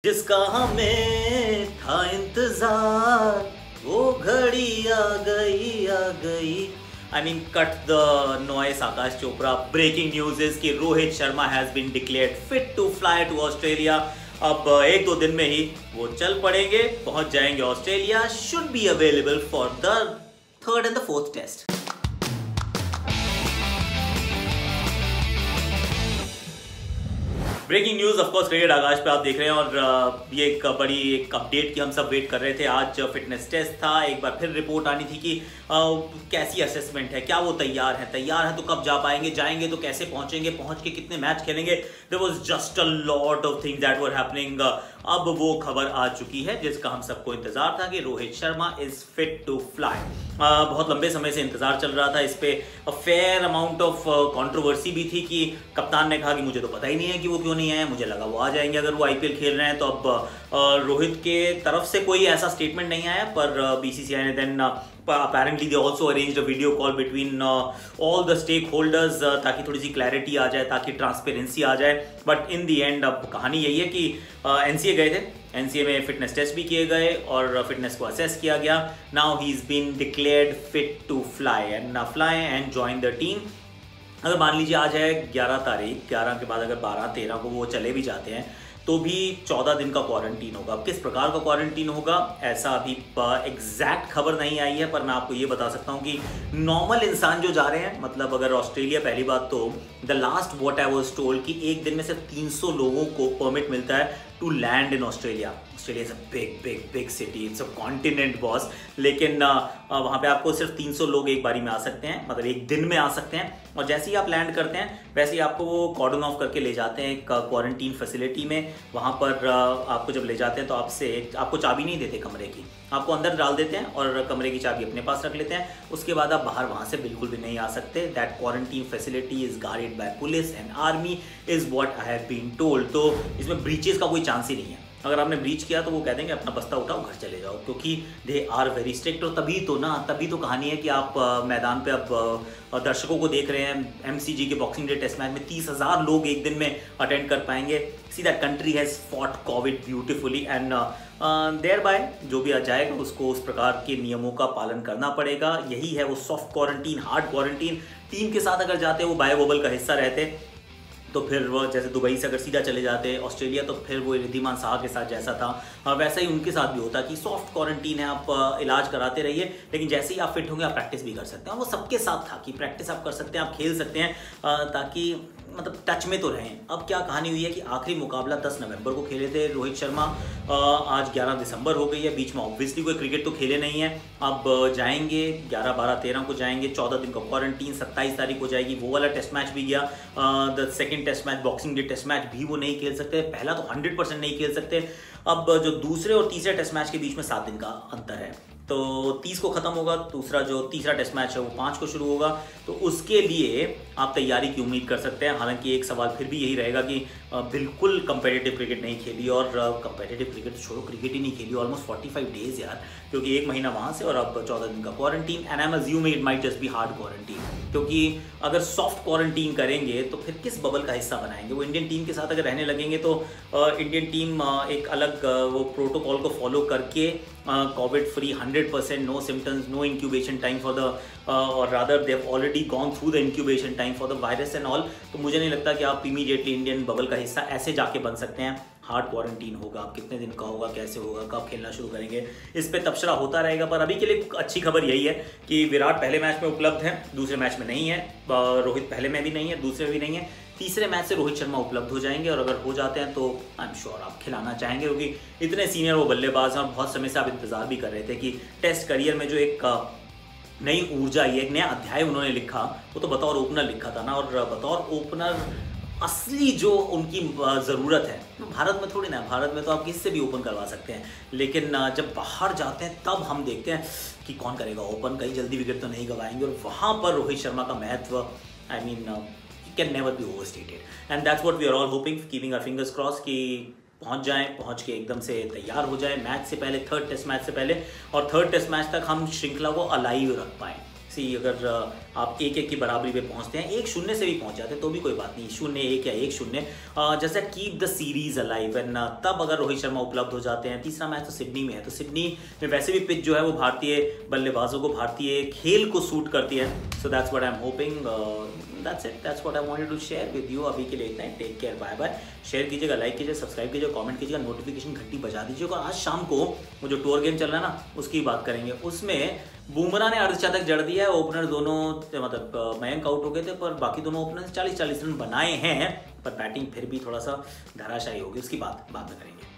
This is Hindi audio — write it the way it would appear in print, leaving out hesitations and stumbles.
जिसका हमें था इंतजार वो घड़ी आ गई। I mean, cut the noise, Akash Chopra. Breaking news is कि Rohit Sharma has been declared fit to fly to Australia. अब एक दो दिन में ही वो चल पड़ेंगे, पहुंच जाएंगे Australia. Should be available for the third and the fourth test. Breaking news of course cricket Akash पे आप देख रहे हैं और ये एक बड़ी अपडेट की हम सब वेट कर रहे थे। आज फिटनेस टेस्ट था, एक बार फिर रिपोर्ट आनी थी कि कैसी असेसमेंट है, क्या वो तैयार है तो कब जा पाएंगे, जाएंगे तो कैसे पहुंचेंगे, पहुंच के कितने मैच खेलेंगे। There was just a lot of things that were happening. अब वो खबर आ चुकी है जिसका हम सबको इंतजार था कि Rohit Sharma is fit to fly. बहुत लंबे समय से इंतजार चल रहा था इस पे। फेयर अमाउंट ऑफ कंट्रोवर्सी भी थी कि कप्तान ने कहा कि मुझे तो पता ही नहीं है कि वो क्यों नहीं आए, मुझे लगा वो आ जाएंगे अगर वो आईपीएल खेल रहे हैं। तो अब रोहित के तरफ से कोई ऐसा स्टेटमेंट नहीं आया, पर बीसीसीआई ने then apparently they also arranged a video call between all the stakeholders ताकि थोड़ी सी क्लैरिटी आ जाए, ताकि ट्रांसपेरेंसी आ जाए। बट इन दी एंड अब कहानी यही है कि एनसीए गए थे, एनसीए में फिटनेस टेस्ट भी किए गए और फिटनेस को असेस किया गया। Now he is been declared fit to fly and join the team. अगर मान लीजिए आज है 11 तारीख, 11 के बाद अगर 12-13 को वो चले भी जाते हैं तो भी 14 दिन का क्वारंटीन होगा। अब किस प्रकार का क्वारंटीन होगा ऐसा अभी एग्जैक्ट खबर नहीं आई है, पर मैं आपको ये बता सकता हूँ कि नॉर्मल इंसान जो जा रहे हैं, मतलब अगर ऑस्ट्रेलिया, पहली बात तो the last what I was told कि एक दिन में सिर्फ 300 लोगों को परमिट मिलता है to land in Australia. Australia is a big city, it's a continent boss. लेकिन वहाँ पे आपको सिर्फ 300 लोग एक बारी में आ सकते हैं, मतलब एक दिन में आ सकते हैं। और जैसे ही आप लैंड करते हैं वैसे ही आपको वो कॉर्डन ऑफ करके ले जाते हैं एक क्वारंटीन फैसिलिटी में। वहाँ पर आपको जब ले जाते हैं तो आपको चाबी नहीं देते कमरे की, आपको अंदर डाल देते हैं और कमरे की चाबी अपने पास रख लेते हैं। उसके बाद आप बाहर वहाँ से बिल्कुल भी नहीं आ सकते। That quarantine facility is guarded by police and army is what I have been told. तो इसमें ब्रीचेस का कोई चांस ही नहीं है। अगर आपने ब्रीच किया तो वो कह देंगे अपना बस्ता उठाओ घर चले जाओ, क्योंकि दे आर वेरी स्ट्रिक्ट। और तभी तो कहानी है कि आप मैदान पे अब दर्शकों को देख रहे हैं। एमसीजी के बॉक्सिंग डे टेस्ट मैच में 30,000 लोग एक दिन में अटेंड कर पाएंगे। See that country has fought Covid beautifully and thereby जो भी आ जाएगा उसको उस प्रकार के नियमों का पालन करना पड़ेगा। यही है वो soft quarantine, hard quarantine. Team के साथ अगर जाते वो बायो बबल का हिस्सा रहते तो फिर वो जैसे दुबई से अगर सीधा चले जाते ऑस्ट्रेलिया तो फिर वो रिद्धिमान साहा के साथ जैसा था वैसा ही उनके साथ भी होता कि सॉफ्ट क्वारंटीन है, आप इलाज कराते रहिए, लेकिन जैसे ही आप फिट होंगे आप प्रैक्टिस भी कर सकते हैं। और वो सबके साथ था कि प्रैक्टिस आप कर सकते हैं, आप खेल सकते हैं, ताकि मतलब टच में तो रहें। अब क्या कहानी हुई है कि आखिरी मुकाबला 10 नवंबर को खेले थे रोहित शर्मा। आज 11 दिसंबर हो गई है, बीच में ऑब्वियसली कोई क्रिकेट तो खेले नहीं है। अब जाएंगे 11, 12, 13 को जाएंगे, 14 दिन का क्वारंटीन, 27 तारीख को जाएगी। वो वाला टेस्ट मैच भी गया, the second test match, Boxing Day test match भी वो नहीं खेल सकते। पहला तो 100% नहीं खेल सकते। अब जो दूसरे और तीसरे टेस्ट मैच के बीच में 7 दिन का अंतर है, तो 30 को ख़त्म होगा। तीसरा टेस्ट मैच है वो 5 को शुरू होगा। तो उसके लिए आप तैयारी की उम्मीद कर सकते हैं। हालांकि एक सवाल फिर भी यही रहेगा कि बिल्कुल कंपेटिटिव क्रिकेट नहीं खेली, और कंपेटिटिव क्रिकेट छोड़ो, क्रिकेट ही नहीं खेली ऑलमोस्ट 45 डेज यार, क्योंकि एक महीना वहाँ से और अब 14 दिन का quarantine. And I am assuming it might just be hard quarantine, क्योंकि अगर सॉफ्ट क्वारंटीन करेंगे तो फिर किस बबल का हिस्सा बनाएंगे। वो इंडियन टीम के साथ अगर रहने लगेंगे तो इंडियन टीम एक अलग वो प्रोटोकॉल को फॉलो करके covid free 100%, no symptoms, no incubation time for the और rather they have already gone through the incubation time for the virus and all. तो मुझे नहीं लगता कि आप इमीडिएटली इंडियन बबल का हिस्सा ऐसे जाके बन सकते हैं। हार्ड क्वारंटीन होगा, कितने दिन का होगा, कैसे होगा, कब खेलना शुरू करेंगे, इस पे तबसरा होता रहेगा। पर अभी के लिए अच्छी खबर यही है कि विराट पहले मैच में उपलब्ध है, दूसरे मैच में नहीं है। रोहित पहले में भी नहीं है, दूसरे में भी नहीं है। तीसरे मैच से रोहित शर्मा उपलब्ध हो जाएंगे और अगर हो जाते हैं तो आई एम श्योर आप खिलाना चाहेंगे, क्योंकि इतने सीनियर वो बल्लेबाज हैं और बहुत समय से आप इंतजार भी कर रहे थे कि टेस्ट करियर में जो एक नई ऊर्जा आई है, एक नया अध्याय उन्होंने लिखा, वो तो बतौर ओपनर लिखा था ना। और बतौर ओपनर असली जो उनकी ज़रूरत है, भारत में थोड़ी ना, भारत में तो आप किससे भी ओपन करवा सकते हैं, लेकिन जब बाहर जाते हैं तब हम देखते हैं कि कौन करेगा ओपन, कहीं जल्दी विकेट तो नहीं गवाएंगे। और वहाँ पर रोहित शर्मा का महत्व I mean can never be overstated and that's what we are all hoping, keeping our fingers cross कि पहुँच के एकदम से तैयार हो जाए मैच से पहले, थर्ड टेस्ट मैच से पहले, और थर्ड टेस्ट मैच तक हम श्रृंखला को अलाइव रख पाएँ। सी अगर आप 1-1 की बराबरी पे पहुंचते हैं, 1-0 से भी पहुंच जाते हैं तो भी कोई बात नहीं, 0-1 या 1-0 जैसा keep the series alive, and तब अगर रोहित शर्मा उपलब्ध हो जाते हैं। तीसरा मैच तो सिडनी में है, तो सिडनी में वैसे भी पिच जो है वो भारतीय बल्लेबाजों को, भारतीय खेल को सूट करती है। So that's what I am hoping, that's it, that's what I wanted to share with you. अभी के लिए इतना ही, take care, bye bye. Share कीजिएगा, लाइक कीजिए, सब्सक्राइब कीजिए, कमेंट कीजिएगा, नोटिफिकेशन घंटी बजा दीजिएगा। आज शाम को वो जो टूर गेम चल रहा है ना, उसकी बात करेंगे। उसमें बुमराह ने अर्धशतक जड़ दिया है, ओपनर दोनों मतलब मयंक आउट हो गए थे, पर बाकी दोनों ओपनर 40-40 रन बनाए हैं, पर बैटिंग फिर भी थोड़ा सा धराशायी होगी, उसकी बात बाद में करेंगे।